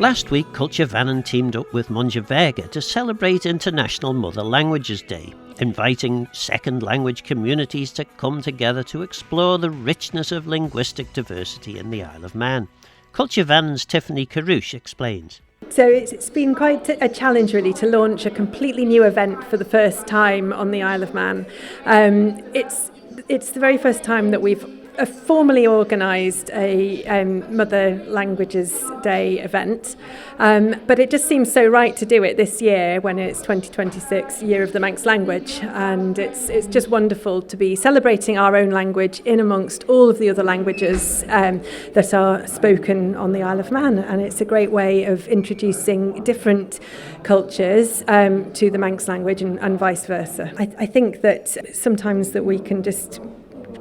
Last week, Culture Vannin teamed up with Mooinjer Veggey to celebrate International Mother Languages Day, inviting second language communities to come together to explore the richness of linguistic diversity in the Isle of Man. Culture Vannin's Tiffany Carouche explains. So it's been quite a challenge really to launch a completely new event for the first time on the Isle of Man. It's the very first time that we've formally organised a Mother Languages Day event, but it just seems so right to do it this year when it's 2026, Year of the Manx Language, and it's just wonderful to be celebrating our own language in amongst all of the other languages that are spoken on the Isle of Man, and it's a great way of introducing different cultures to the Manx language and vice versa. I think that sometimes that we can just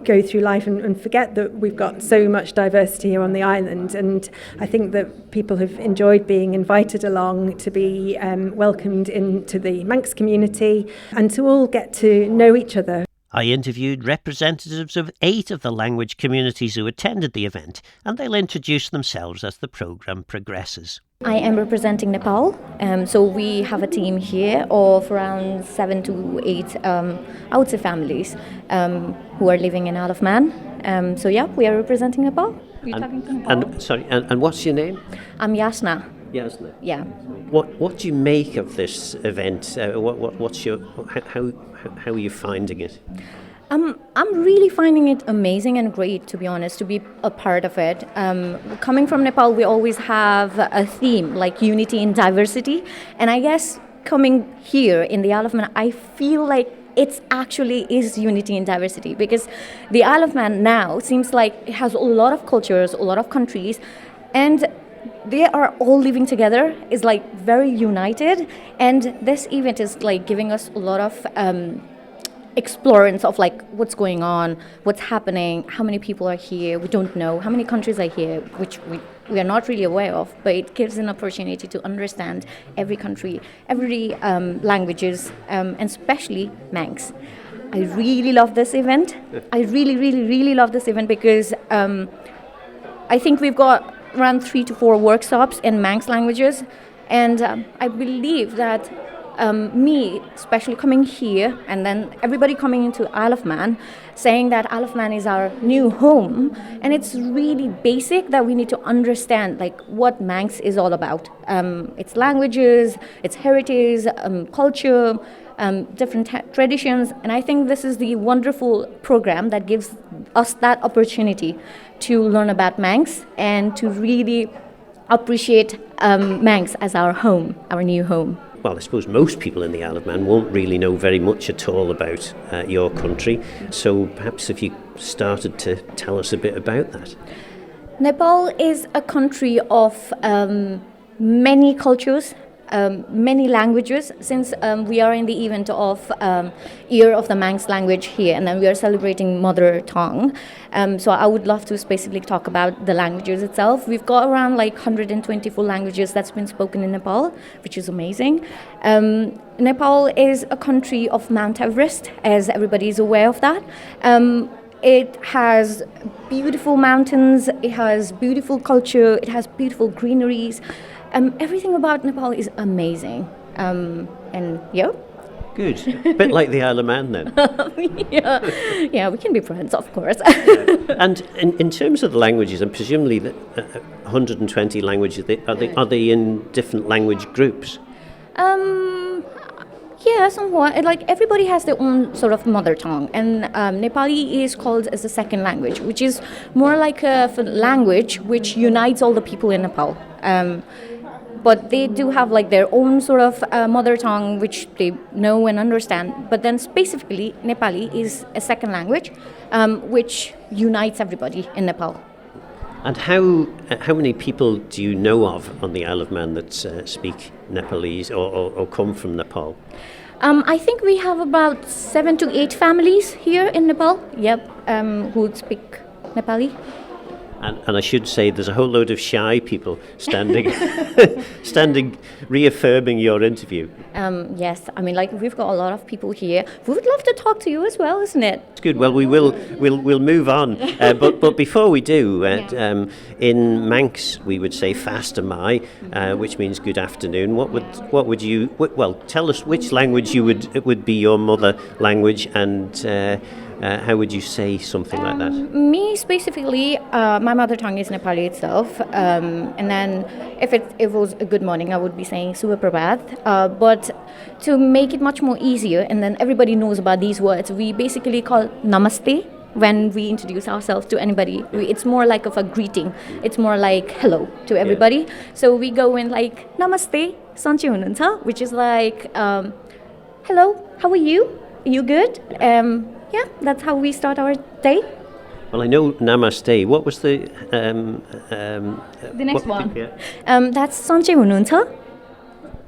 go through life and forget that we've got so much diversity here on the island, and I think that people have enjoyed being invited along to be welcomed into the Manx community and to all get to know each other. I interviewed representatives of 8 of the language communities who attended the event, and they'll introduce themselves as the programme progresses. I am representing Nepal, so we have a team here of around 7 to 8, I would say families who are living in Isle of Man. So yeah, we are representing Nepal. We're talking to Nepal. And what's your name? I'm Yasna. Yasna. Yeah. What do you make of this event? What's your how are you finding it? I'm really finding it amazing and great, to be honest, to be a part of it. Coming from Nepal, we always have a theme like unity in diversity, and I guess coming here in the Isle of Man, I feel like it actually is unity in diversity, because the Isle of Man now seems like it has a lot of cultures, a lot of countries, and they are all living together, is like very united, and this event is like giving us a lot of explorance of like what's going on, what's happening, how many people are here, we don't know, how many countries are here, which we are not really aware of, but it gives an opportunity to understand every country, every languages, and especially Manx. I really love this event. I really love this event because I think we've got around 3 to 4 workshops in Manx languages, and I believe that me, especially coming here, and then everybody coming into Isle of Man, saying that Isle of Man is our new home, and it's really basic that we need to understand like what Manx is all about. Its languages, its heritage, culture, different traditions, and I think this is the wonderful program that gives us that opportunity to learn about Manx and to really appreciate Manx as our home, our new home. Well, I suppose most people in the Isle of Man won't really know very much at all about your country, so perhaps if you started to tell us a bit about that. Nepal is a country of many cultures, many languages, since we are in the event of Year of the Manx Language here, and then we are celebrating mother tongue. So I would love to specifically talk about the languages itself. We've got around like 124 languages that's been spoken in Nepal, which is amazing. Nepal is a country of Mount Everest, as everybody is aware of that. It has beautiful mountains, it has beautiful culture, it has beautiful greeneries. Everything about Nepal is amazing. And yeah. Good. A bit like the Isle of Man then. Yeah, we can be friends, of course. And in terms of the languages, and presumably 120 languages, are they in different language groups? Yeah, somewhat. Like everybody has their own sort of mother tongue, and Nepali is called as a second language, which is more like a language which unites all the people in Nepal. But they do have like their own sort of mother tongue which they know and understand. But then specifically, Nepali is a second language which unites everybody in Nepal. And how many people do you know of on the Isle of Man that speak Nepalese or come from Nepal? I think we have about 7 to 8 families here in Nepal, who speak Nepali. And I should say there's a whole load of shy people standing, standing, reaffirming your interview. Yes, I mean, like, we've got a lot of people here. We would love to talk to you as well, isn't it? It's good. Well, we'll move on. But before we do, in Manx we would say Fasta Mai, which means good afternoon. What would you? Well, tell us which language it would be your mother language, and how would you say something like that? Me specifically, my mother tongue is Nepali itself, and then if it was a good morning, I would be saying Subha Prabhat. But to make it much more easier, and then everybody knows about these words, we basically call Namaste when we introduce ourselves to anybody. It's more like of a greeting. It's more like hello to everybody. Yeah. So we go in like Namaste, Sanche hununcha, which is like hello, how are you? Are you good? Yeah, that's how we start our day. Well, I know Namaste. What was the next one? Yeah. That's Sanche hununcha.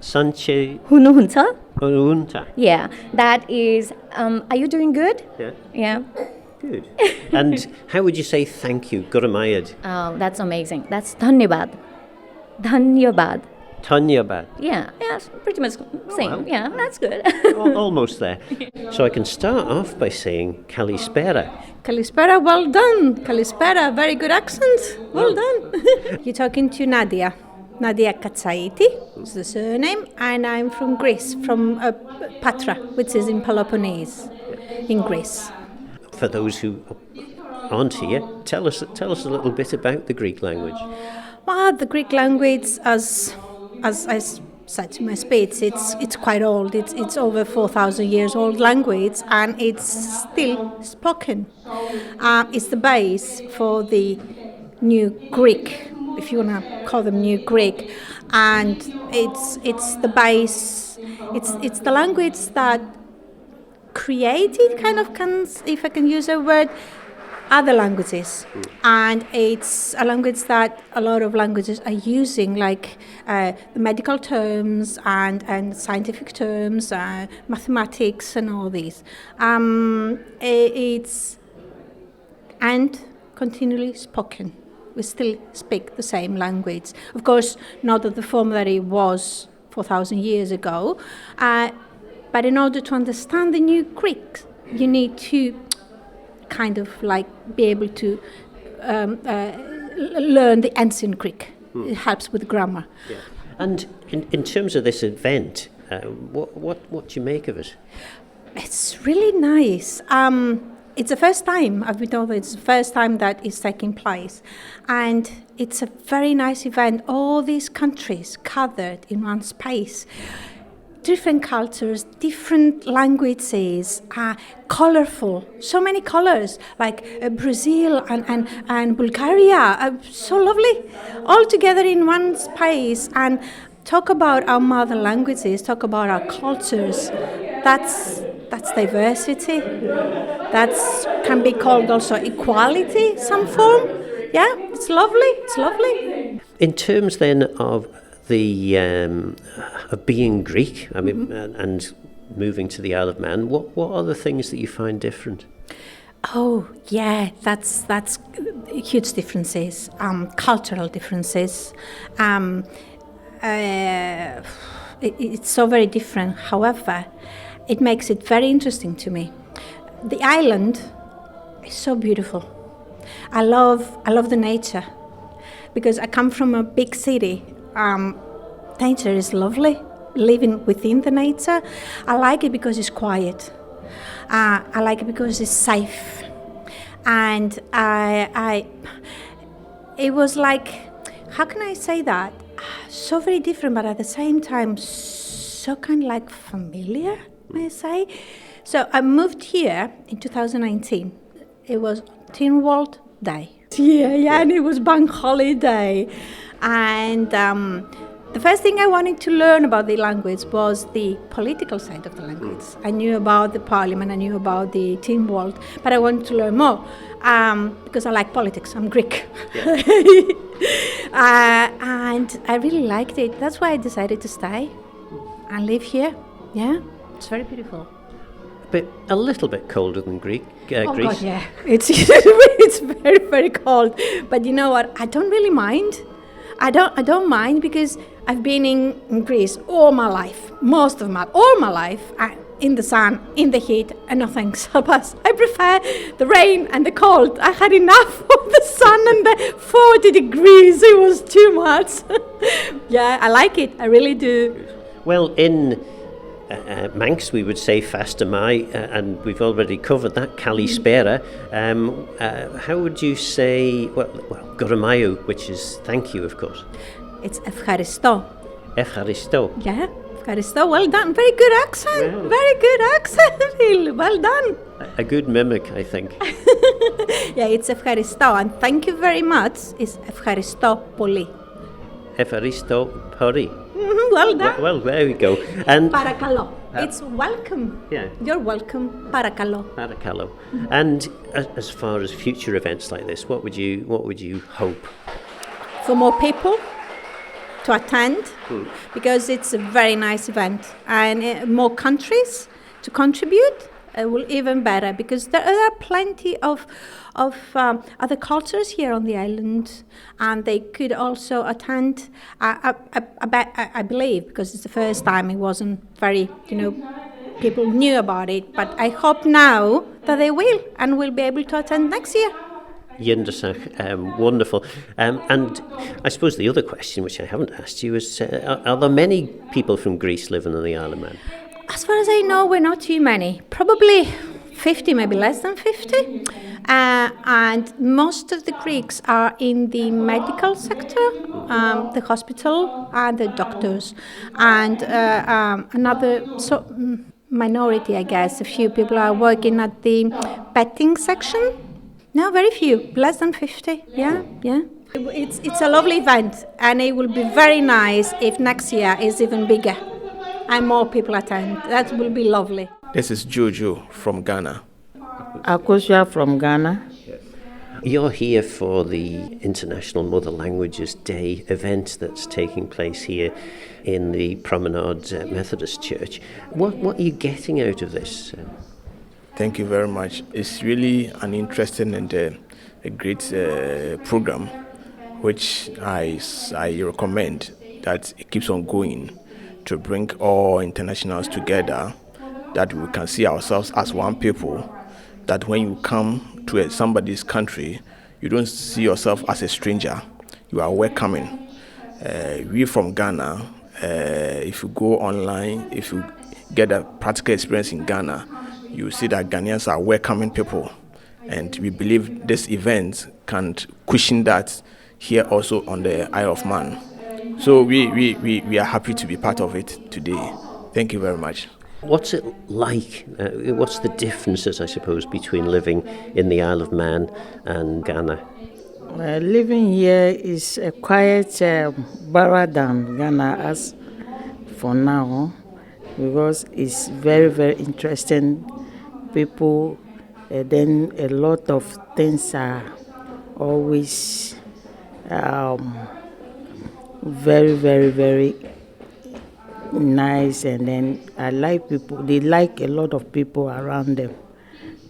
Sanche hununcha. Hununcha. Yeah, that is. Are you doing good? Yeah. Yeah. Good. And how would you say thank you? Guramayad. Oh, that's amazing. That's dhanyabad. Dhanyabad. Dhanyabad. Yeah, pretty much same. Wow. Yeah, that's good. Almost there. So I can start off by saying Kalispera. Kalispera, well done. Kalispera, very good accent. Well done. You're talking to Nadia. Nadia Katsaiti is the surname, and I'm from Greece, from Patra, which is in Peloponnese, in Greece. For those who aren't here, tell us a little bit about the Greek language. Well, the Greek language, as I said in my speech, it's quite old. It's over 4,000 years old language, and it's still spoken. It's the base for the New Greek, if you want to call them New Greek, and it's the base. It's the language that created, if I can use a word, other languages. And it's a language that a lot of languages are using, like the medical terms and scientific terms, mathematics and all these. It's and continually spoken. We still speak the same language. Of course, not at the form that it was 4,000 years ago, but in order to understand the New Greek, you need to kind of like be able to learn the ancient Greek. It helps with grammar. Yeah. And in terms of this event, what do you make of it? It's really nice. It's the first time, I've been told it's the first time that it's taking place. And it's a very nice event. All these countries gathered in one space. Different cultures, different languages, colorful, so many colors, like Brazil and Bulgaria, so lovely, all together in one space, and talk about our mother languages, talk about our cultures. That's diversity. That's can be called also equality, some form. Yeah, it's lovely. In terms then of the of being Greek, I mean, and moving to the Isle of Man, what are the things that you find different? Oh yeah, that's huge differences, cultural differences. It's so very different. However, it makes it very interesting to me. The island is so beautiful. I love the nature, because I come from a big city. Nature is lovely, living within the nature. I like it because it's quiet. I like it because it's safe. And it was like, how can I say that? So very different, but at the same time, so kind of like familiar, may I say. So I moved here in 2019. It was Tin World Day. Yeah, and it was bank holiday. And the first thing I wanted to learn about the language was the political side of the language. I knew about the parliament, I knew about the Tin World, but I wanted to learn more because I like politics. I'm Greek. Yeah. And I really liked it. That's why I decided to stay and live here. Yeah, it's very beautiful. a little bit colder than Greece. Oh God, yeah, it's very, very cold. But you know what? I don't really mind. I don't mind because I've been in Greece all my life, all my life, in the sun, in the heat, and nothing. So I prefer the rain and the cold. I had enough of the sun and the 40 degrees. It was too much. Yeah, I like it. I really do. Well, in Manx, we would say Fasta Mai, and we've already covered that, Kalispera. How would you say, well, Goramayu, which is thank you, of course. It's Efcharisto. Efcharisto. Yeah, Efcharisto. Well done. Very good accent. Wow. Very good accent. Well done. A good mimic, I think. Yeah, it's Efcharisto. And thank you very much. It's Efcharisto Poli. Efcharisto Poli. Well done. Well, there we go. And Parakalo. It's welcome. Yeah. You're welcome. Parakalo. Parakalo. And as far as future events like this, what would you hope? For more people to attend, because it's a very nice event, and more countries to contribute. Will even better, because there are plenty of other cultures here on the island, and they could also attend. I believe, because it's the first time, it wasn't very, people knew about it. But I hope now that they will, and will be able to attend next year. Yindasach, wonderful. And I suppose the other question, which I haven't asked you, is: are there many people from Greece living on the Isle of Man? As far as I know, we're not too many. Probably 50, maybe less than 50. And most of the Greeks are in the medical sector, the hospital and the doctors. And another minority, I guess, a few people are working at the betting section. No, very few, less than 50. Yeah. It's a lovely event, and it will be very nice if next year is even bigger and more people attend. That will be lovely. This is Jojo from Ghana. Akosia from Ghana. You're here for the International Mother Languages Day event that's taking place here in the Promenade Methodist Church. What are you getting out of this? Thank you very much. It's really an interesting and a great program, which I recommend that it keeps on going, to bring all internationals together, that we can see ourselves as one people, that when you come to somebody's country, you don't see yourself as a stranger. You are welcoming. We from Ghana, if you go online, if you get a practical experience in Ghana, you see that Ghanaians are welcoming people. And we believe this event can cushion that here also on the Isle of Man. So we are happy to be part of it today. Thank you very much. What's it like? What's the differences, I suppose, between living in the Isle of Man and Ghana? Living here is quite better than Ghana as for now, because it's very, very interesting. People, then a lot of things are always very, very, very nice, and then I like people. They like a lot of people around them.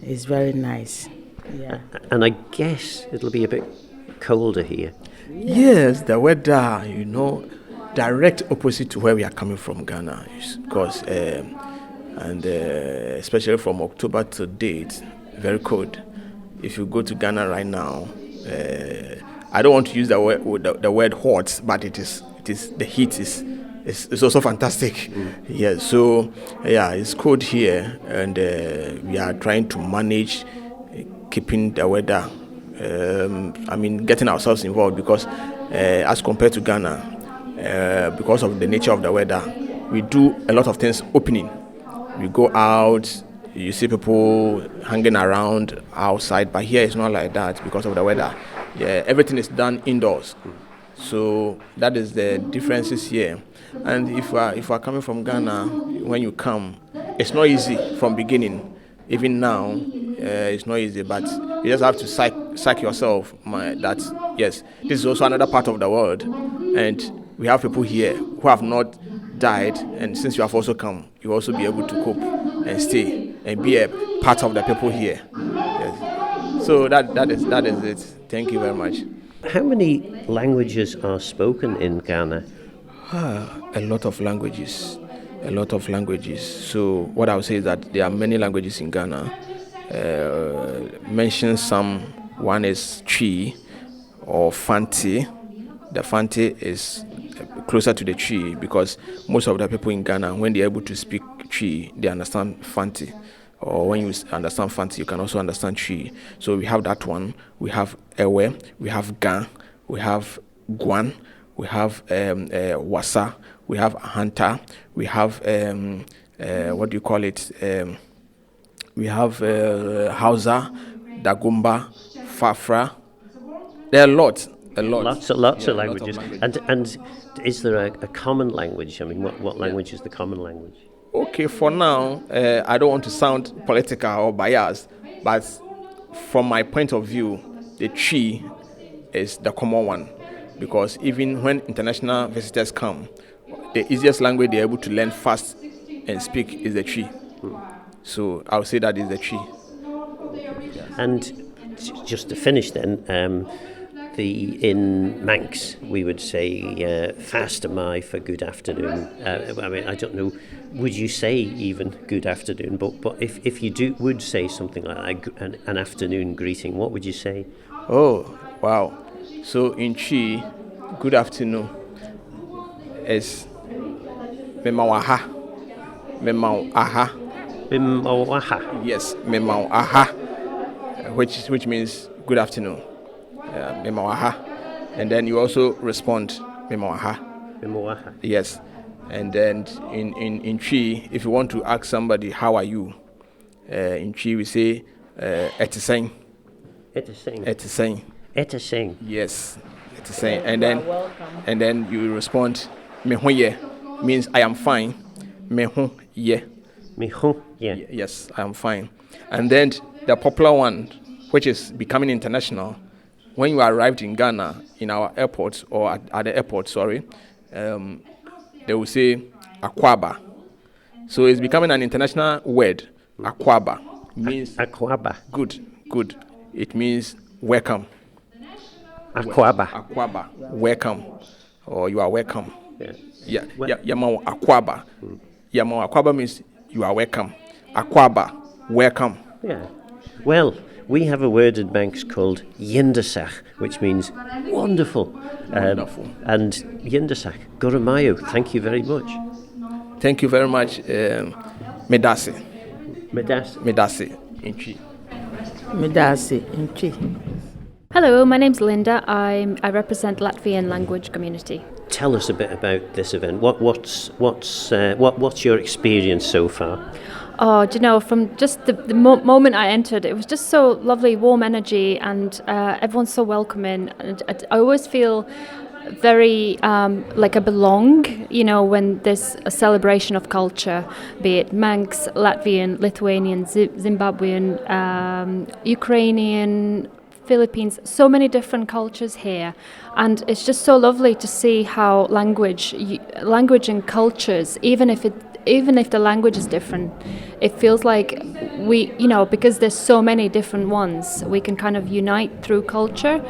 It's very nice. Yeah. And I guess it'll be a bit colder here. Yes, the weather, direct opposite to where we are coming from, Ghana, because especially from October to date, very cold. If you go to Ghana right now, I don't want to use the word hot, but it is the heat is also fantastic. Yeah, so it's cold here, and we are trying to manage keeping the weather. Getting ourselves involved, because as compared to Ghana, because of the nature of the weather, we do a lot of things opening. We go out, you see people hanging around outside, but here it's not like that because of the weather. Yeah, everything is done indoors. So that is the differences here. And if you are coming from Ghana, when you come, it's not easy from beginning. Even now, it's not easy, but you just have to psych yourself that, yes, this is also another part of the world. And we have people here who have not died, and since you have also come, you will also be able to cope and stay. and be a part of the people here. Yes. So that is it. Thank you very much. How many languages are spoken in Ghana? A lot of languages. So what I would say is that there are many languages in Ghana. Mention some. One is Twi or Fanti. The Fanti is closer to the Twi because most of the people in Ghana, when they're able to speak Twi, they understand Fanti. Or when you understand Fanti, you can also understand Twi. So we have that one. We have Ewe, we have Gan, we have Guan, we have Wasa, we have Hanta, we have what do you call it? We have Hausa, Dagumba, Fafra. There are lots of languages. And is there a common language? I mean, what language is the common language? Okay, for now, I don't want to sound political or biased, but from my point of view, the Twi is the common one, because even when international visitors come, the easiest language they're able to learn fast and speak is the Twi. So I would say that is the Twi. And just to finish then, in Manx we would say fast am I for good afternoon. I mean, I don't know, would you say even good afternoon? But if you would say something like an afternoon greeting, what would you say? Oh, wow. So in Twi, good afternoon is Memawaha. Yes, Memawaha, which means good afternoon. Memawaha. And then you also respond Memawaha. Yes. And then in Twi, if you want to ask somebody how are you, in Twi we say Etiseng. Yes, Etiseng. And then you respond Mehuye, means I am fine. Mehuye. Yes, I am fine. And then the popular one, which is becoming international, when you arrived in Ghana, in our airports, or at the airport, they will say Akwaba. So it's becoming an international word. Akwaba means good. It means welcome. Akwaba, welcome, or you are welcome. Yamao Akwaba. Yamao Akwaba means you are welcome. Akwaba, welcome. Yeah. Well, we have a word in Manx called Yindasach, which means wonderful. Wonderful. And Yindasach, Guramayo, thank you very much. Thank you very much, Medasi in Twi. Medasi in Twi. Hello, my name's Linda. I represent Latvian language community. Tell us a bit about this event. What's your experience so far? Oh, do you know, from just the moment I entered, it was just so lovely, warm energy, and everyone's so welcoming. And I always feel very like I belong, when there's a celebration of culture, be it Manx, Latvian, Lithuanian, Zimbabwean, Ukrainian, Philippines, so many different cultures here. And it's just so lovely to see how language and cultures, even if the language is different, it feels like we, because there's so many different ones, we can kind of unite through culture.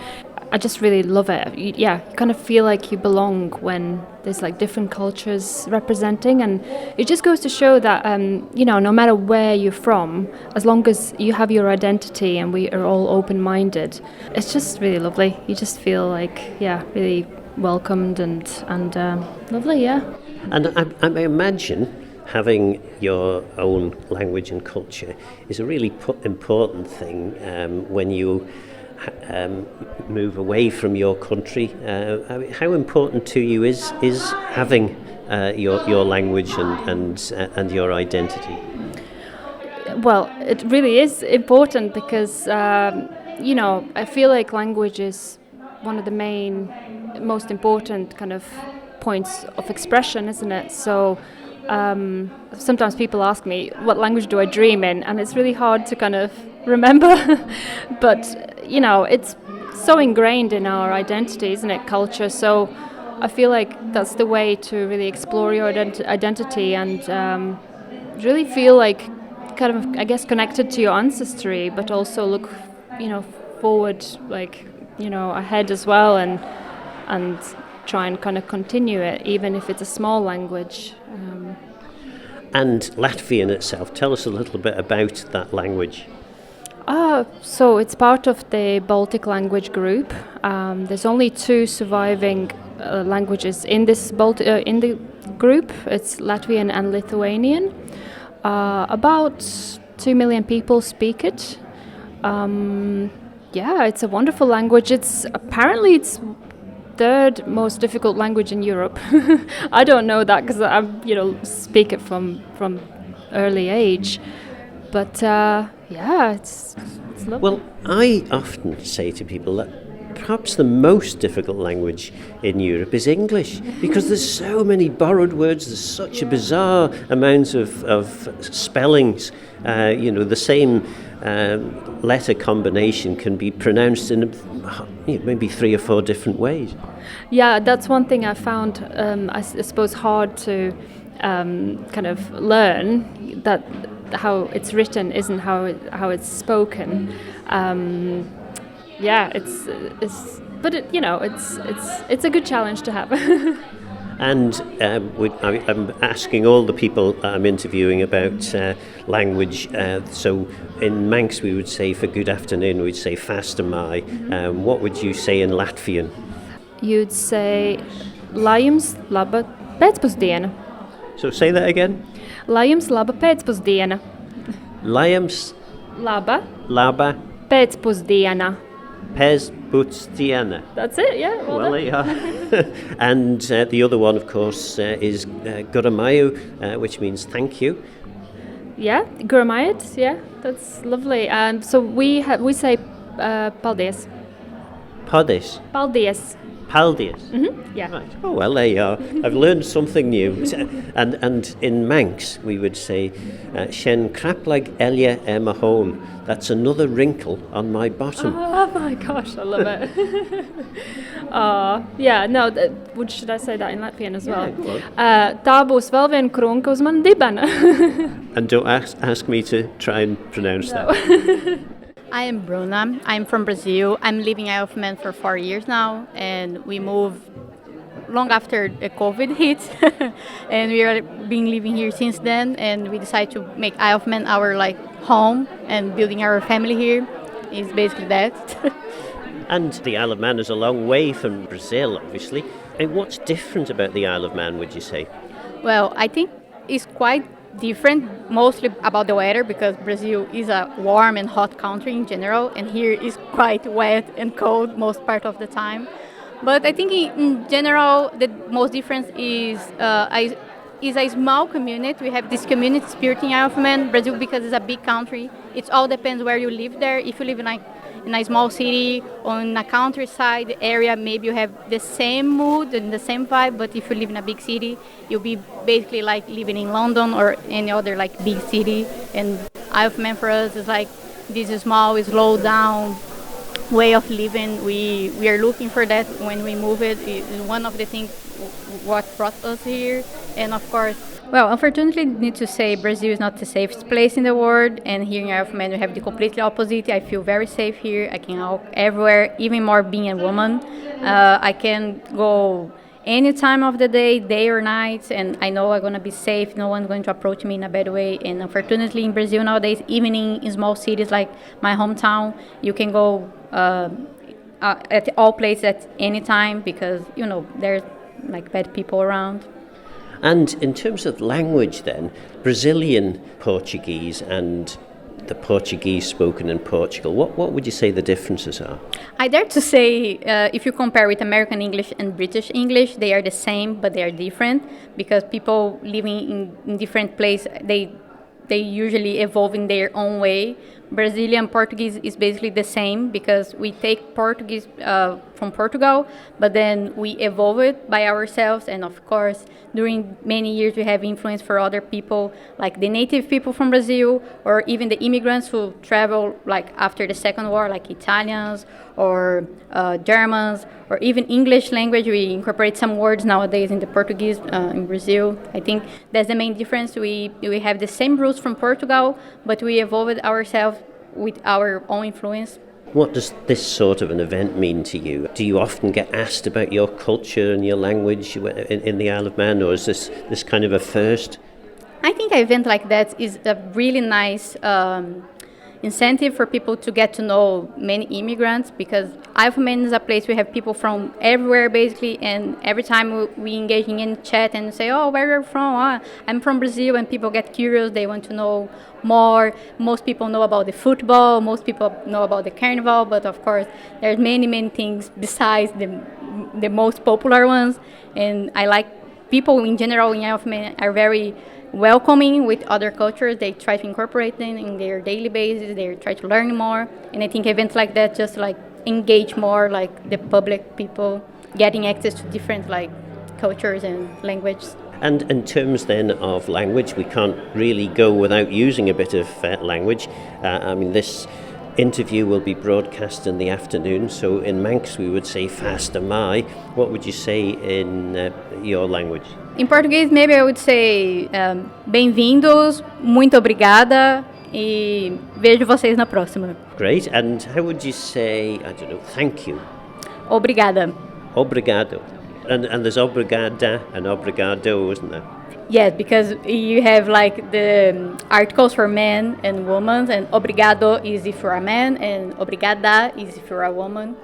I just really love it. You kind of feel like you belong when there's like different cultures representing, and it just goes to show that, no matter where you're from, as long as you have your identity and we are all open-minded, it's just really lovely. You just feel like, really welcomed and lovely, yeah. And I imagine having your own language and culture is a really important thing when you move away from your country. How important to you is having your language and your identity? Well, it really is important because I feel like language is one of the most important kind of points of expression, isn't it? So sometimes people ask me, what language do I dream in? And it's really hard to kind of remember. But, it's so ingrained in our identity, isn't it, culture? So I feel like that's the way to really explore your identity and really feel like kind of, I guess, connected to your ancestry, but also look, forward, like, ahead as well, and try and kind of continue it, even if it's a small language. And Latvian itself, tell us a little bit about that language. So it's part of the Baltic language group. There's only 2 surviving languages in this in the group. It's Latvian and Lithuanian. About 2 million people speak it. It's a wonderful language. It's 3rd most difficult language in Europe. I don't know that because I speak it from early age. But it's lovely. Well, I often say to people that perhaps the most difficult language in Europe is English, because there's so many borrowed words, there's such a bizarre amount of spellings. The same letter combination can be pronounced in maybe 3 or 4 different ways. Yeah, that's one thing I found, I suppose, hard to kind of learn, that how it's written isn't how it's spoken. It's a good challenge to have. And I'm asking all the people I'm interviewing about language. So in Manx we would say for good afternoon, we'd say fasta mai. What would you say in Latvian? You'd say Lajums laba pēcpusdiena. So say that again. Lajums laba pēcpusdiena. Lajums laba laba pēcpusdiena. Pēcpusdiena. That's it, yeah. Well, there you are. And the other one, of course, is Guramayu, which means thank you. Yeah, Guramayat, yeah, that's lovely. So we say paldies. Paldies. Paldies. Paldies. Mm-hmm. Yeah. Right. Oh, well, there you are. I've learned something new. And in Manx, we would say, Shen kraplag elia mahon. That's another wrinkle on my bottom. Oh my gosh, I love it. Should I say that in Latvian as well? Tā būs vēl viena krunka uz man dibena. And don't ask me to try and pronounce that. I am Bruna. I'm from Brazil. I'm living in Isle of Man for 4 years now, and we moved long after the COVID hit, and we are been living here since then. And we decided to make Isle of Man our home, and building our family here is basically that. And the Isle of Man is a long way from Brazil, obviously. And what's different about the Isle of Man, would you say? Well, I think it's quite different, mostly about the weather, because Brazil is a warm and hot country in general, and here is quite wet and cold most part of the time. But I think in general the most difference is a small community. We have this community spirit in Isle of Man. Brazil, because it's a big country, it all depends where you live there. If you live in a small city or in a countryside area, maybe you have the same mood and the same vibe. But if you live in a big city, you'll be basically like living in London or any other big city. And Isle of Man for us is this small, slow down way of living. We are looking for that when we move it. It's one of the things what brought us here. And of course, well, unfortunately, I need to say Brazil is not the safest place in the world, and here in Isle of Man we have the completely opposite. I feel very safe here. I can walk everywhere, even more being a woman. I can go any time of the day or night, and I know I'm going to be safe. No one's going to approach me in a bad way. And unfortunately, in Brazil nowadays, even in small cities like my hometown, you can go at all places at any time because, there's bad people around. And in terms of language then, Brazilian Portuguese and the Portuguese spoken in Portugal, what would you say the differences are? I dare to say, if you compare with American English and British English, they are the same, but they are different because people living in different places, they usually evolve in their own way. Brazilian Portuguese is basically the same because we take Portuguese from Portugal, but then we evolve it by ourselves. And of course, during many years, we have influence for other people, like the native people from Brazil, or even the immigrants who travel like after the Second War, like Italians or Germans, or even English language. We incorporate some words nowadays in the Portuguese in Brazil. I think that's the main difference. We have the same roots from Portugal, but we evolved ourselves with our own influence. What does this sort of an event mean to you? Do you often get asked about your culture and your language in the Isle of Man, or is this kind of a first? I think an event like that is a really nice incentive for people to get to know many immigrants, because Isle of Man is a place we have people from everywhere basically, and every time we engage in chat and say, oh, where are you from? I'm from Brazil, and people get curious, they want to know more. Most people know about the football, most people know about the carnival, but of course there's many things besides the most popular ones. And I like people in general in Isle of Man are very welcoming with other cultures. They try to incorporate them in their daily basis. They try to learn more, and I think events like that just like engage more like the public people, getting access to different like cultures and languages. And in terms then of language, we can't really go without using a bit of language. This interview will be broadcast in the afternoon, so in Manx we would say fasta mai. What would you say in your language? In Portuguese, maybe I would say bem-vindos, muito obrigada e vejo vocês na próxima. Great. And how would you say, thank you? Obrigada. Obrigado. And there's obrigada and obrigado, isn't there? Yes, because you have like the articles for men and women, and obrigado is if you're a man, and obrigada is if you're a woman.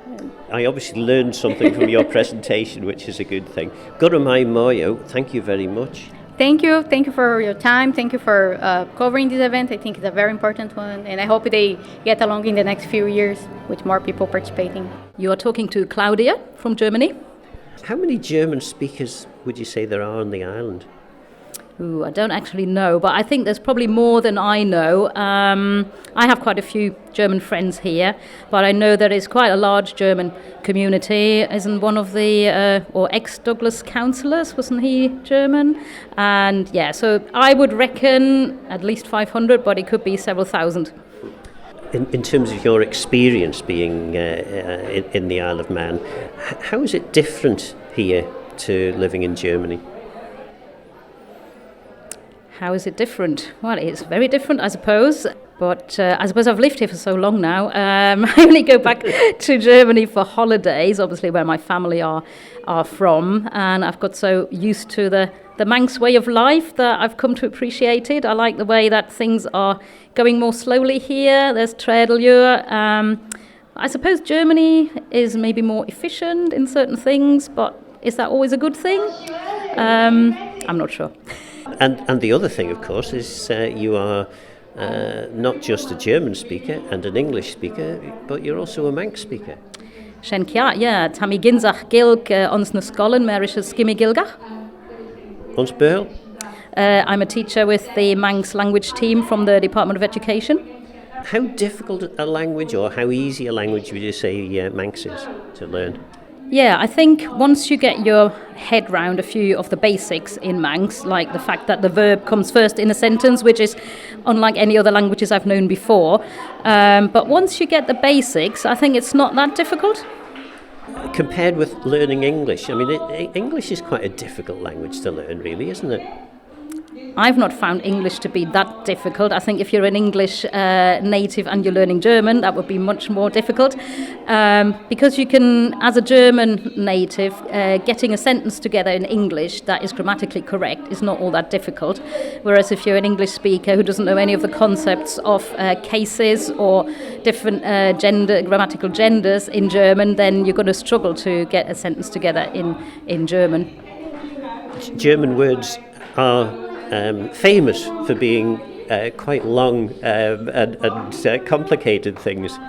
I obviously learned something from your presentation, which is a good thing. Gurumai Moyo, thank you very much. Thank you for your time. Thank you for covering this event. I think it's a very important one, and I hope they get along in the next few years with more people participating. You are talking to Claudia from Germany. How many German speakers would you say there are on the island? Ooh, I don't actually know, but I think there's probably more than I know. I have quite a few German friends here, but I know there is quite a large German community. Isn't one of the, or ex-Douglas councillors, wasn't he German? And yeah, so I would reckon at least 500, but it could be several thousand. In terms of your experience being in the Isle of Man, how is it different here to living in Germany? How is it different? Well, it's very different, I suppose. But I suppose I've lived here for so long now. I only go back to Germany for holidays, obviously where my family are from. And I've got so used to the Manx way of life that I've come to appreciate it. I like the way that things are going more slowly here. There's Tredelure. I suppose Germany is maybe more efficient in certain things, but is that always a good thing? I'm not sure. And the other thing, of course, is you are not just a German speaker and an English speaker, but you're also a Manx speaker. Shenkia, yeah. Tammy Ginzach Gilg ons na Scolen, Marisha Skimmy Gilgach. Ons Burl? I'm a teacher with the Manx Language team from the Department of Education. How difficult a language, or how easy a language would you say Manx is to learn? Yeah, I think once you get your head round a few of the basics in Manx, like the fact that the verb comes first in a sentence, which is unlike any other languages I've known before. But once you get the basics, I think it's not that difficult. Compared with learning English, English is quite a difficult language to learn, really, isn't it? I've not found English to be that difficult. I think if you're an English native and you're learning German, that would be much more difficult. Because you can, as a German native, getting a sentence together in English that is grammatically correct is not all that difficult. Whereas if you're an English speaker who doesn't know any of the concepts of cases or different grammatical genders in German, then you're going to struggle to get a sentence together in German. German words are famous for being quite long and complicated things.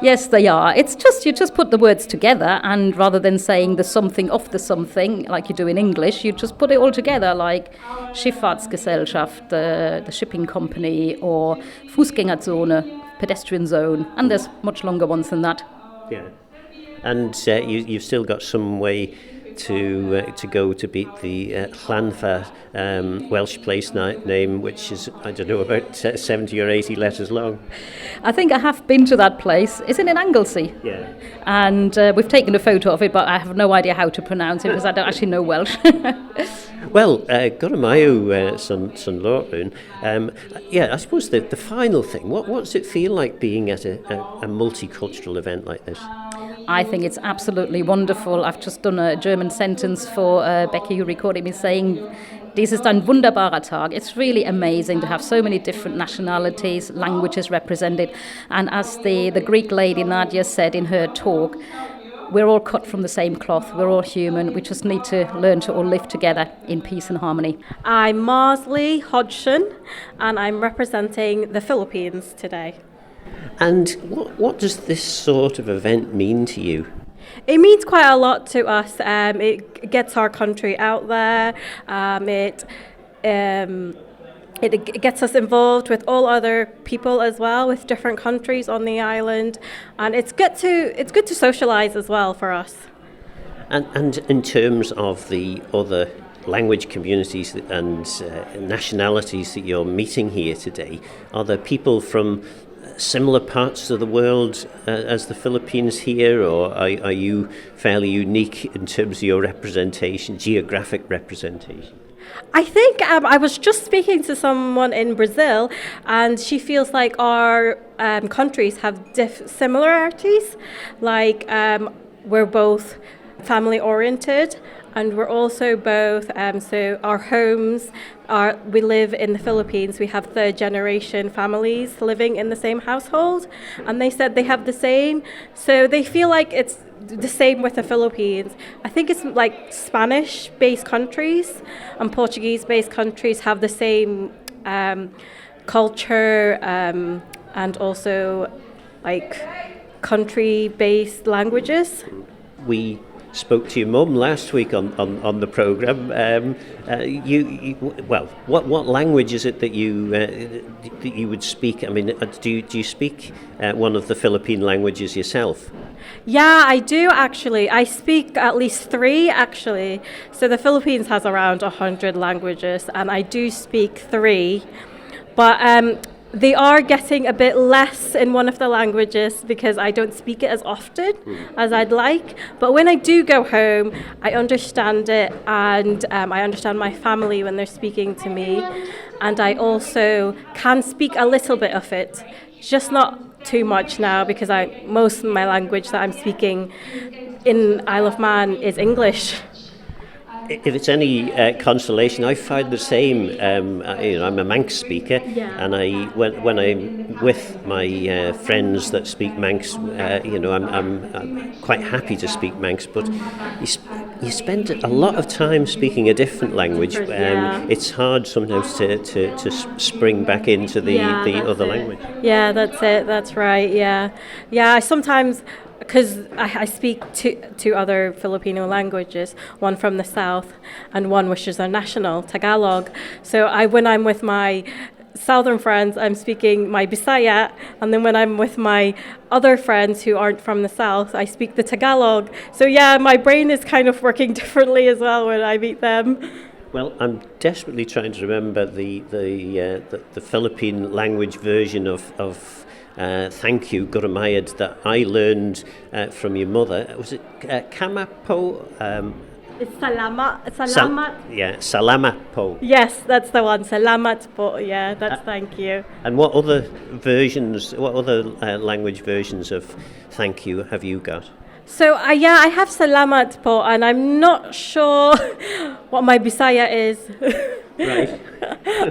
Yes, they are. It's just, you just put the words together, and rather than saying the something of the something, like you do in English, you just put it all together, like Schifffahrtsgesellschaft, the shipping company, or Fußgängerzone, pedestrian zone, and there's much longer ones than that. Yeah. And you've still got some way to go to beat the Llanfa Welsh place name, which is, I don't know, about 70 or 80 letters long. I think I have been to that place. It's in Anglesey. Yeah. And we've taken a photo of it, but I have no idea how to pronounce it because I don't actually know Welsh. Well, Goramayu, son Lortun, I suppose the final thing, what does it feel like being at a multicultural event like this? I think it's absolutely wonderful. I've just done a German sentence for Becky, who recorded me, saying, "Dies ist ein wunderbarer Tag." It's really amazing to have so many different nationalities, languages represented. And as the Greek lady Nadia said in her talk, we're all cut from the same cloth. We're all human. We just need to learn to all live together in peace and harmony. I'm Marsley Hodgson, and I'm representing the Philippines today. And what does this sort of event mean to you? It means quite a lot to us. It gets our country out there. It gets us involved with all other people as well, with different countries on the island, and it's good to socialise as well for us. And in terms of the other language communities and nationalities that you're meeting here today, are there people from similar parts of the world as the Philippines here, or are you fairly unique in terms of your representation, geographic representation? I think I was just speaking to someone in Brazil, and she feels like our countries have similarities. Like we're both family oriented, and we're also both, so our homes we live in the Philippines. We have third generation families living in the same household, and they said they have the same. So they feel like it's the same with the Philippines. I think it's like Spanish-based countries and Portuguese-based countries have the same culture and also like country-based languages. We spoke to your mum last week on the programme. What language is it that you would speak? I mean, do you speak one of the Philippine languages yourself? Yeah, I do actually. I speak at least 3 actually. So the Philippines has around 100 languages, and I do speak 3. But they are getting a bit less in one of the languages because I don't speak it as often as I'd like. But when I do go home, I understand it, and I understand my family when they're speaking to me. And I also can speak a little bit of it, just not too much now because most of my language that I'm speaking in Isle of Man is English. If it's any consolation, I find the same. I'm a Manx speaker, and when I'm with my friends that speak Manx, I'm quite happy to speak Manx. But you spend a lot of time speaking a different language. It's hard sometimes to spring back into the other language. Yeah, that's it. That's right. Yeah. I sometimes. Because I speak two other Filipino languages, one from the south and one which is a national, Tagalog. So when I'm with my southern friends, I'm speaking my Bisaya, and then when I'm with my other friends who aren't from the south, I speak the Tagalog. So my brain is kind of working differently as well when I meet them. Well, I'm desperately trying to remember the Philippine language version of thank you, Guramayad, that I learned from your mother. Was it Kamapo? It's salamat. Salamat po. Yes, that's the one. Salamat po. Yeah, that's thank you. And what other language versions of thank you have you got? So I have salamat po, and I'm not sure what my Bisaya is. Right.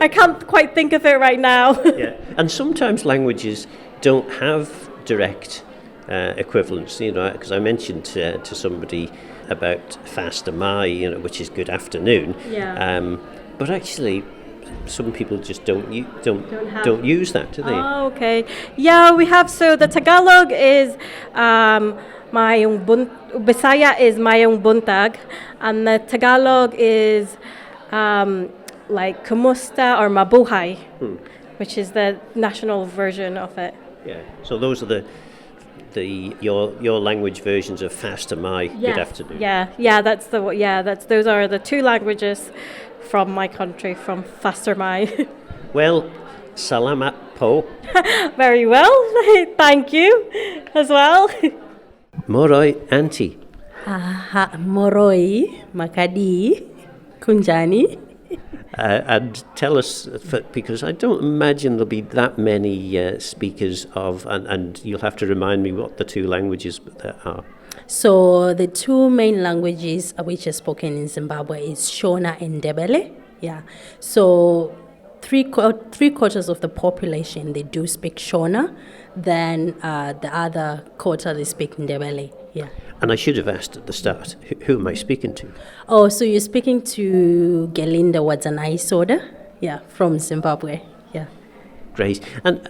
I can't quite think of it right now. Yeah, and sometimes languages don't have direct equivalents, because I mentioned to somebody about Fasta Mai, which is good afternoon. Yeah. But actually, some people just don't use that, do they? Oh, okay. Yeah, we have. So the Tagalog is Bisaya is Mayong Buntag, and the Tagalog is like Kumusta or Mabuhay, which is the national version of it. Yeah. So those are your language versions of Faster My Good Afternoon. Those are the two languages from my country, from Faster My. Well, salamat po. Very well. Thank you as well. Moroi Auntie. Moroi, Makadi, Kunjani. And tell us, because I don't imagine there'll be that many speakers of, and you'll have to remind me what the two languages are. So the two main languages which are spoken in Zimbabwe is Shona and Ndebele. Yeah. So three quarters of the population, they do speak Shona. Then the other quarter, they speak Ndebele. Yeah. And I should have asked at the start, who am I speaking to? Oh, so you're speaking to Gelinda Wadzanai Soda, yeah, from Zimbabwe, yeah. Great. And,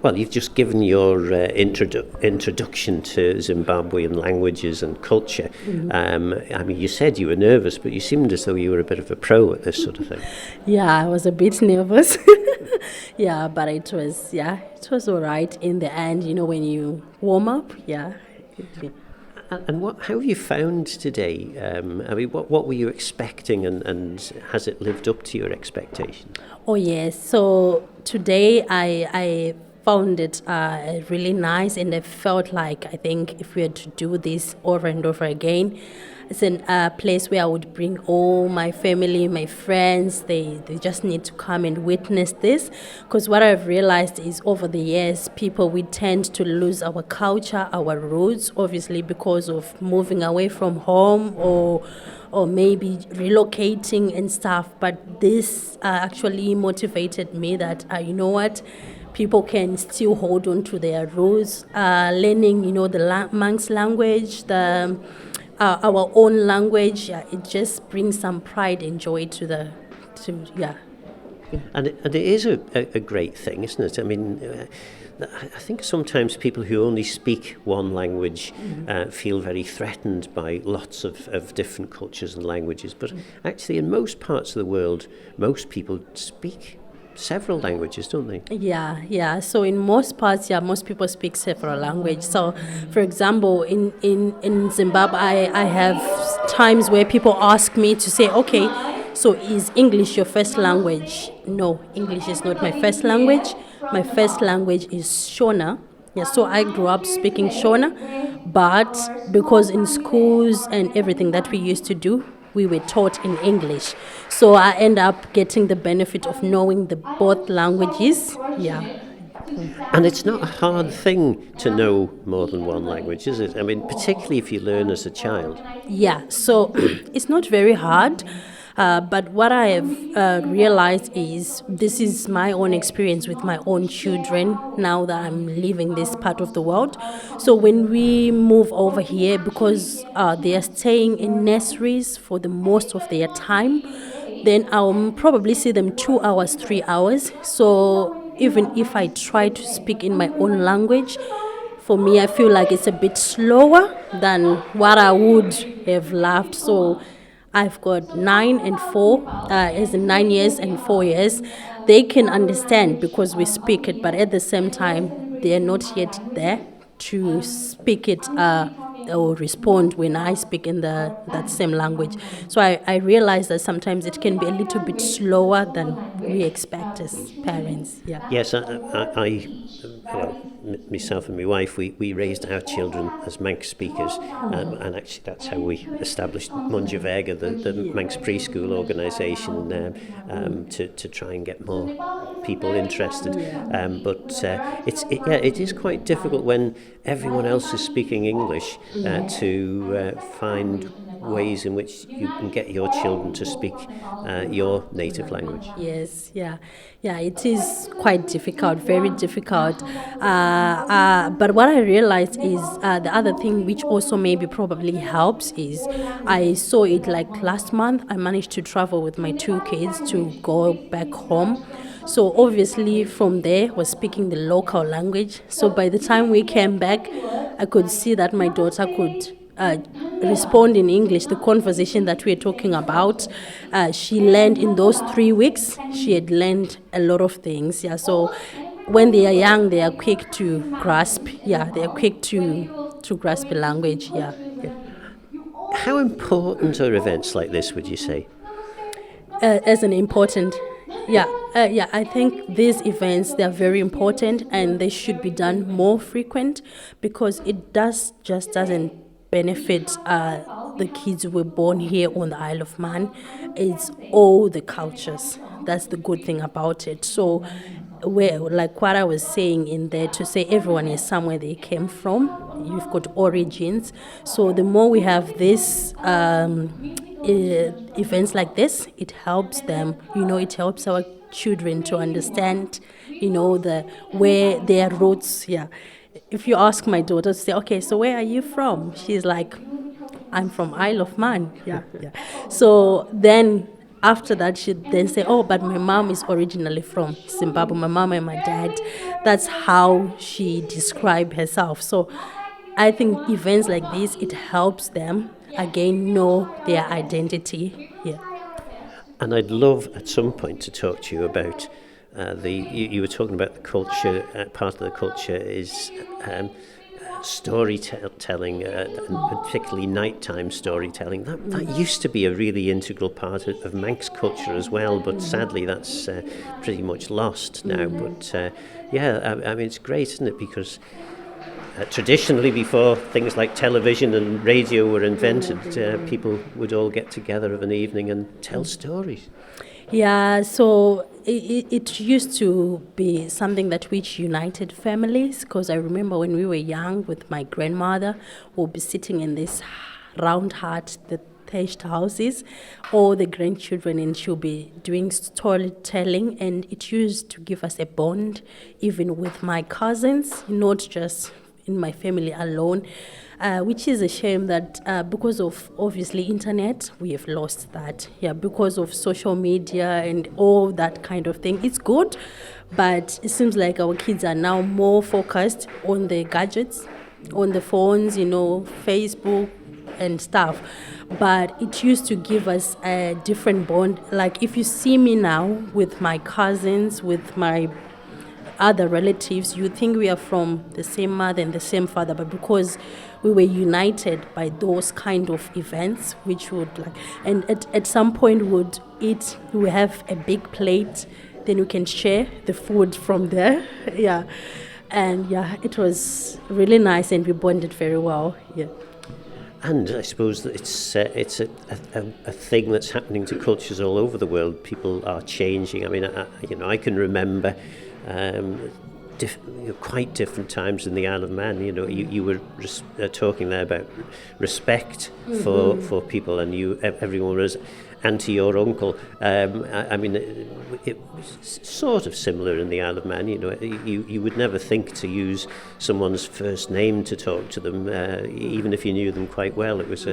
well, you've just given your introduction to Zimbabwean languages and culture. Mm-hmm. I mean, you said you were nervous, but you seemed as though you were a bit of a pro at this sort of thing. Yeah, I was a bit nervous. Yeah, but it was all right in the end, when you warm up, yeah. And how have you found today? I mean, what were you expecting, and has it lived up to your expectations? Oh yes. So today I found it really nice, and I felt like I think if we had to do this over and over again, it's a place where I would bring all my family, my friends. They just need to come and witness this. Because what I've realized is over the years, we tend to lose our culture, our roots, obviously because of moving away from home or maybe relocating and stuff. But this actually motivated me that, you know what? People can still hold on to their roots, learning, the Manx language, our own language. It just brings some pride and joy to. And it is a great thing, isn't it? I mean, I think sometimes people who only speak one language feel very threatened by lots of different cultures and languages. But actually, in most parts of the world, most people speak several languages, don't they? Yeah. So in most parts, most people speak several languages. So, for example, in Zimbabwe, I have times where people ask me to say, okay, so is English your first language? No, English is not my first language. My first language is Shona. Yeah, so I grew up speaking Shona, but because in schools and everything that we used to do, we were taught in English. So I end up getting the benefit of knowing both languages. Yeah. And it's not a hard thing to know more than one language, is it? I mean, particularly if you learn as a child. Yeah, so it's not very hard. But what I have realized is this is my own experience with my own children now that I'm leaving this part of the world. So when we move over here, because they are staying in nurseries for the most of their time, then I'll probably see them 2 hours, 3 hours. So even if I try to speak in my own language, for me, I feel like it's a bit slower than what I would have loved. So I've got 9 and 4, as in 9 years and 4 years. They can understand because we speak it, but at the same time, they are not yet there to speak it or respond when I speak in that same language. So I realize that sometimes it can be a little bit slower than we expect as parents. Yeah. Yes, myself and my wife, we raised our children as Manx speakers, and actually that's how we established Mooinjer Veggey, the Manx preschool organisation, to try and get more people interested. But it is quite difficult when everyone else is speaking English to find ways in which you can get your children to speak your native language? Yes, yeah, it is quite difficult, very difficult. But what I realized is the other thing which also maybe probably helps is I saw it like last month. I managed to travel with my 2 kids to go back home. So obviously from there was speaking the local language. So by the time we came back, I could see that my daughter could respond in English, the conversation that we're talking about. She learned in those 3 weeks, she had learned a lot of things. Yeah, so when they are young, they are quick to grasp. Yeah, they are quick to grasp the language. Yeah. How important are events like this, would you say? As an important, I think these events, they are very important and they should be done more frequent, because it doesn't benefit the kids who were born here on the Isle of Man. It's all the cultures. That's the good thing about it. So where, like what I was saying in there, to say everyone is somewhere they came from. You've got origins. So the more we have this events like this, it helps them. It helps our children to understand, where their roots. Yeah. If you ask my daughter to say, okay, so where are you from? She's like, I'm from Isle of Man. Yeah. So then after that, she'd then say, oh, but my mom is originally from Zimbabwe, my mom and my dad. That's how she described herself. So I think events like this, it helps them, again, know their identity. Yeah. And I'd love at some point to talk to you about you were talking about the culture. Part of the culture is storytelling, and particularly nighttime storytelling. That used to be a really integral part of Manx culture as well, but sadly that's pretty much lost now. But I mean, it's great, isn't it? Because traditionally, before things like television and radio were invented, people would all get together of an evening and tell stories. Yeah, so it used to be something that which united families, because I remember when we were young with my grandmother, we'll be sitting in this round hut, the thatched houses, all the grandchildren, and she'll be doing storytelling, and it used to give us a bond, even with my cousins, not just in my family alone, which is a shame that because of obviously internet, we have lost that. Yeah, because of social media and all that kind of thing. It's good, but it seems like our kids are now more focused on the gadgets, on the phones, Facebook and stuff. But it used to give us a different bond. Like if you see me now with my cousins, with my other relatives, you think we are from the same mother and the same father, but because we were united by those kind of events, which would and at some point would eat, we have a big plate, then we can share the food from there. Yeah, and it was really nice and we bonded very well. Yeah. And I suppose that it's a thing that's happening to cultures all over the world. People are changing. I mean, I can remember quite different times in the Isle of Man. You were talking there about respect for people, and everyone was auntie or uncle. I mean, it was sort of similar in the Isle of Man. You would never think to use someone's first name to talk to them, even if you knew them quite well. It was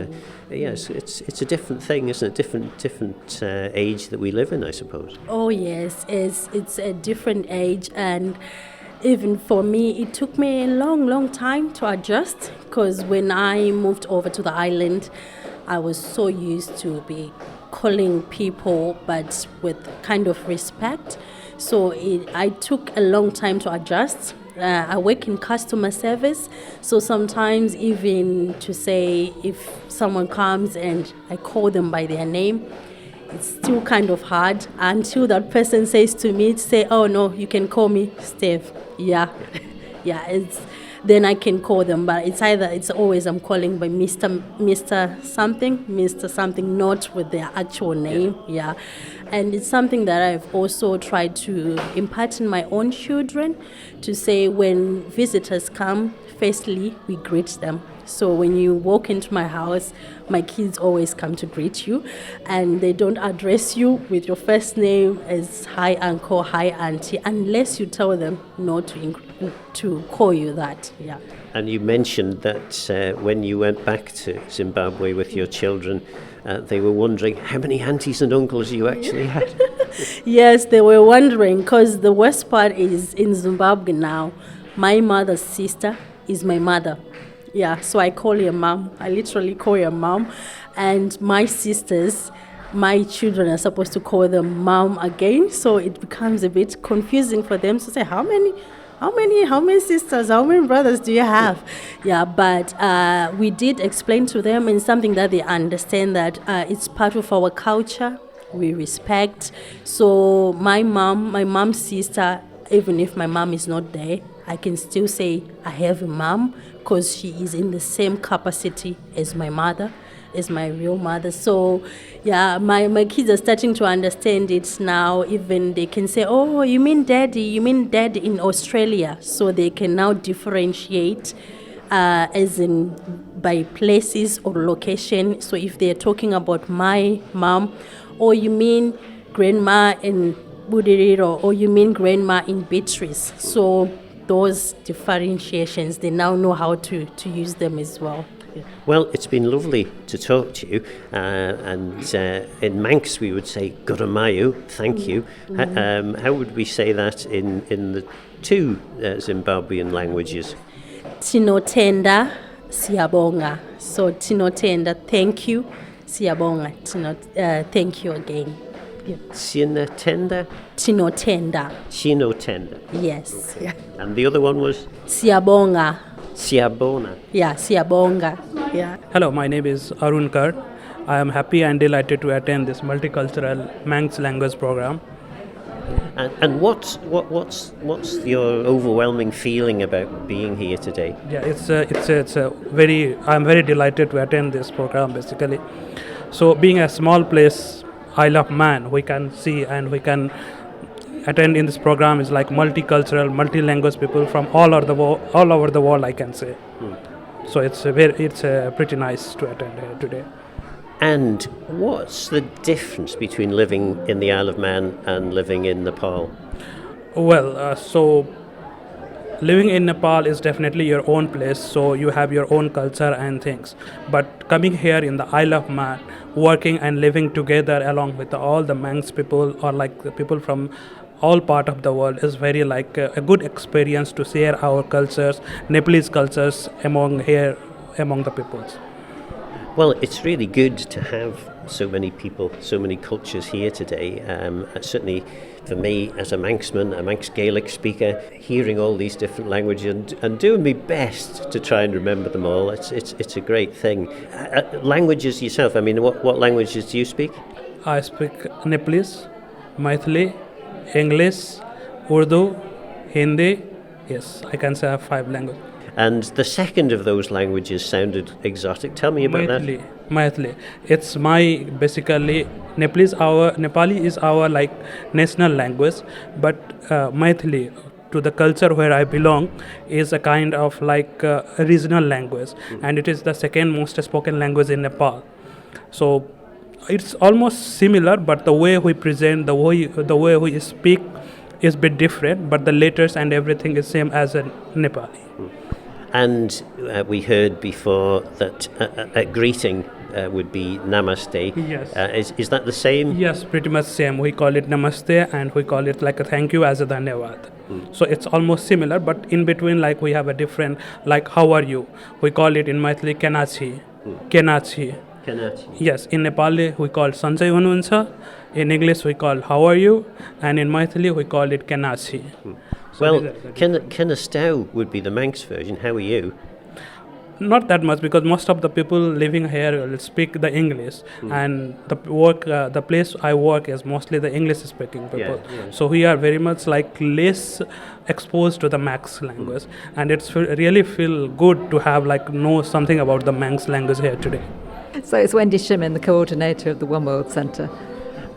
it's a different thing, isn't it? Different age that we live in, I suppose. Oh yes, it's a different age, and even for me, it took me a long time to adjust, because when I moved over to the island, I was so used to be calling people, but with kind of respect. So I took a long time to adjust. I work in customer service, so sometimes even to say if someone comes and I call them by their name, it's still kind of hard until that person says to me, say, oh no, you can call me Steve. Yeah, then I can call them. But it's always I'm calling by Mr. something, not with their actual name. Yeah. And it's something that I've also tried to impart in my own children, to say when visitors come, firstly, we greet them. So when you walk into my house, my kids always come to greet you, and they don't address you with your first name as hi uncle, hi auntie, unless you tell them not to call you that. Yeah. And you mentioned that when you went back to Zimbabwe with your children, they were wondering how many aunties and uncles you actually had. Yes, they were wondering, because the worst part is in Zimbabwe now, my mother's sister is my mother. Yeah, so I call her mom. I literally call her mom. And my sisters, my children are supposed to call them mom again. So it becomes a bit confusing for them to say, how many sisters, how many brothers do you have? Yeah, but we did explain to them, and something that they understand, that it's part of our culture. We respect. So my mom's sister, even if my mom is not there, I can still say I have a mom, because she is in the same capacity as my mother, as my real mother. So, yeah, my kids are starting to understand it now. Even they can say, oh, you mean dad in Australia. So they can now differentiate as in by places or location. So if they're talking about my mom, or you mean grandma in Budiriro, or you mean grandma in Beatrice. So those differentiations, they now know how to use them as well. Yeah. Well, it's been lovely to talk to you, and in Manx we would say Guramayu, thank you. How would we say that in the two Zimbabwean languages? Tinotenda, siyabonga. So tinotenda, thank you, siyabonga, thank you again. Yeah. Tinotenda? Tinotenda. Yes. Yeah. And the other one was? Siyabonga. Siyabona. Yeah, siyabonga. Yeah. Hello, my name is Arun Kar. I am happy and delighted to attend this multicultural Manx Language program. And what's your overwhelming feeling about being here today? Yeah, it's a very. I'm very delighted to attend this program basically. So being a small place, Isle of Man, we can see and we can attend in this program is like multicultural, multi-language people from all over the world, I can say. So it's pretty nice to attend here today. And what's the difference between living in the Isle of Man and living in Nepal? Well, so living in Nepal is definitely your own place, so you have your own culture and things. But coming here in the Isle of Man, working and living together along with all the Manx people, or like the people from all part of the world, is very like a good experience to share our cultures, Nepalese cultures among the peoples. Well, it's really good to have so many people, so many cultures here today. Certainly for me as a Manxman, a Manx Gaelic speaker, hearing all these different languages and doing my best to try and remember them all, it's a great thing. Languages yourself, I mean, what languages do you speak? I speak Nepalese, Maithili, English, Urdu, Hindi. Yes, I can say I have 5 languages. And the second of those languages sounded exotic. Tell me about that. Maithili. It's my basically Nepali is our like national language, but Maithili, to the culture where I belong, is a kind of like a regional language, and it is the second most spoken language in Nepal. So it's almost similar, but the way we present, the way we speak is a bit different, but the letters and everything is same as in Nepali. And we heard before that a greeting would be namaste. Yes. Is that the same? Yes, pretty much same. We call it namaste and we call it like a thank you as a dhanyavad. So it's almost similar, but in between like we have a different, like how are you? We call it in Maithili kenachi. Kenachi. Yes, in Nepali we call sanjay hununcha. In English we call how are you? And in Maithili we call it kenachi. Well, Kenastau would be the Manx version. How are you? not that much, because most of the people living here will speak the English, and the place I work is mostly the English speaking people. So we are very much like less exposed to the Manx language, and it's really feel good to have like know something about the Manx language here today. So it's Wendy Shimmin, the coordinator of the One World Centre.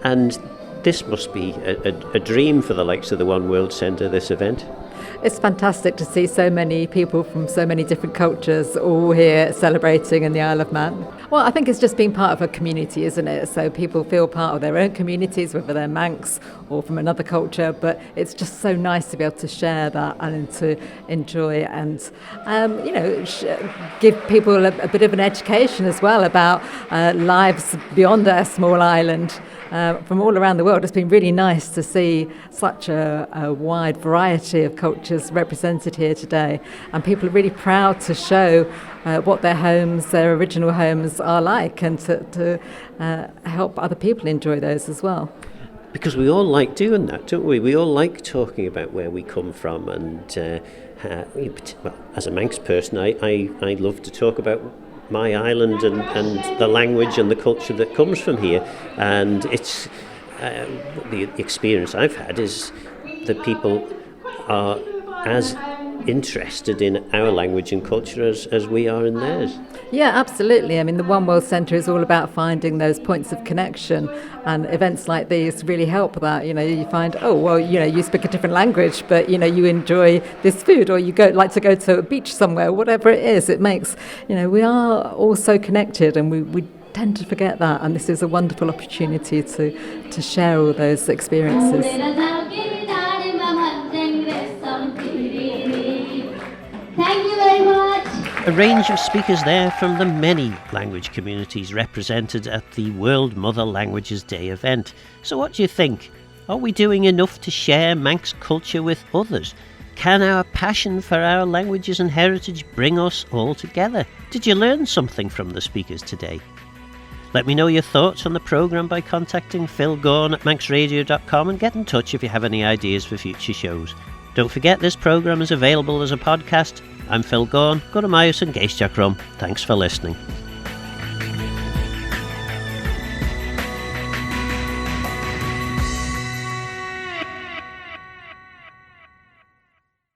And this must be a dream for the likes of the One World Centre, this event. It's fantastic to see so many people from so many different cultures all here celebrating in the Isle of Man. Well, I think it's just being part of a community, isn't it? So people feel part of their own communities, whether they're Manx or from another culture, but it's just so nice to be able to share that and to enjoy and, give people a bit of an education as well about lives beyond our small island. From all around the world. It's been really nice to see such a wide variety of cultures represented here today, and people are really proud to show what their homes, their original homes are like, and to help other people enjoy those as well. Because we all like doing that, don't we? We all like talking about where we come from, and as a Manx person, I love to talk about my island and the language and the culture that comes from here. And it's the experience I've had is that people are as interested in our language and culture as we are in theirs. Yeah, absolutely. I mean, the One World Centre is all about finding those points of connection, and events like these really help that. You find, you speak a different language, but you enjoy this food, or you like to go to a beach somewhere, whatever it is. It makes, we are all so connected, and we tend to forget that, and this is a wonderful opportunity to share all those experiences. Thank you very much. A range of speakers there from the many language communities represented at the World Mother Languages Day event. So what do you think? Are we doing enough to share Manx culture with others? Can our passion for our languages and heritage bring us all together? Did you learn something from the speakers today? Let me know your thoughts on the programme by contacting Phil Gorn at manxradio.com, and get in touch if you have any ideas for future shows. Don't forget, this programme is available as a podcast. I'm Phil Gorn. Go to Myos and Geistjacrum. Thanks for listening.